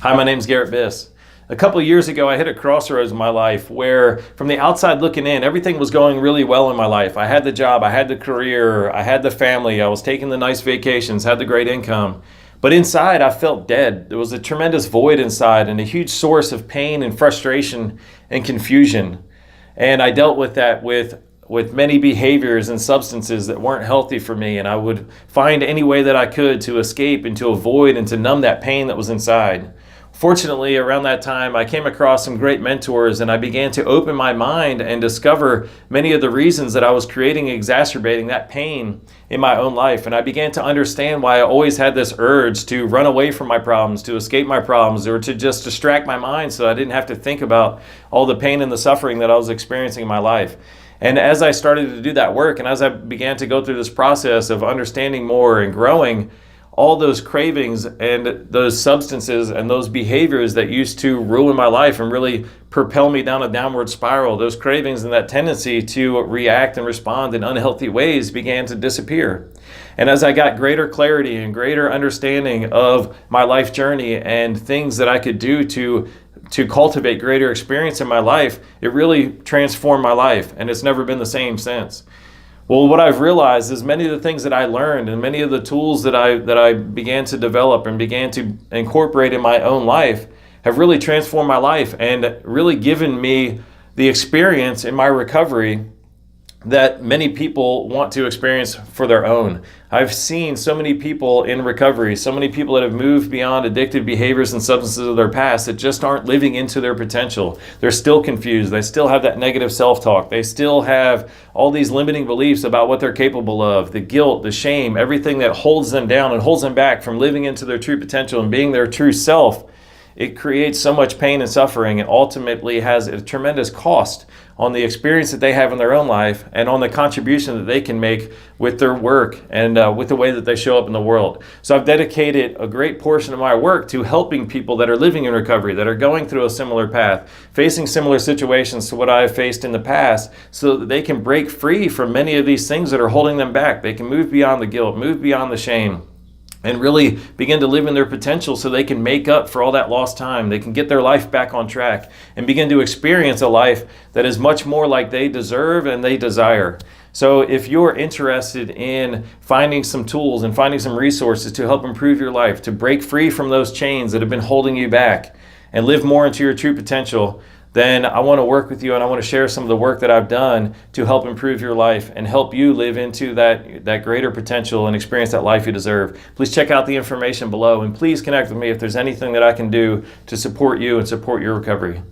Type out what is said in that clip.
Hi, my name's Garret Biss. A couple of years ago, I hit a crossroads in my life where, from the outside looking in, everything was going really well in my life. I had the job, I had the career, I had the family, I was taking the nice vacations, had the great income. But inside, I felt dead. There was a tremendous void inside and a huge source of pain and frustration and confusion. And I dealt with that with many behaviors and substances that weren't healthy for me. And I would find any way that I could to escape and to avoid and to numb that pain that was inside. Fortunately, around that time, I came across some great mentors and I began to open my mind and discover many of the reasons that I was creating and exacerbating that pain in my own life. And I began to understand why I always had this urge to run away from my problems, to escape my problems, or to just distract my mind so I didn't have to think about all the pain and the suffering that I was experiencing in my life. And as I started to do that work and as I began to go through this process of understanding more and growing, all those cravings and those substances and those behaviors that used to ruin my life and really propel me down a downward spiral, those cravings and that tendency to react and respond in unhealthy ways began to disappear. And as I got greater clarity and greater understanding of my life journey and things that I could do to cultivate greater experience in my life, it really transformed my life, and it's never been the same since. Well, what I've realized is many of the things that I learned and many of the tools that I began to develop and began to incorporate in my own life have really transformed my life and really given me the experience in my recovery that many people want to experience for their own. I've seen so many people in recovery, so many people that have moved beyond addictive behaviors and substances of their past that just aren't living into their potential. They're still confused. They still have that negative self-talk. They still have all these limiting beliefs about what they're capable of, the guilt, the shame, everything that holds them down and holds them back from living into their true potential and being their true self. It creates so much pain and suffering and ultimately has a tremendous cost on the experience that they have in their own life and on the contribution that they can make with their work and with the way that they show up in the world. So I've dedicated a great portion of my work to helping people that are living in recovery, that are going through a similar path, facing similar situations to what I've faced in the past, so that they can break free from many of these things that are holding them back. They can move beyond the guilt, move beyond the shame, and really begin to live in their potential so they can make up for all that lost time. They can get their life back on track and begin to experience a life that is much more like they deserve and they desire. So if you're interested in finding some tools and finding some resources to help improve your life, to break free from those chains that have been holding you back and live more into your true potential, then I want to work with you and I want to share some of the work that I've done to help improve your life and help you live into that greater potential and experience that life you deserve. Please check out the information below and please connect with me if there's anything that I can do to support you and support your recovery.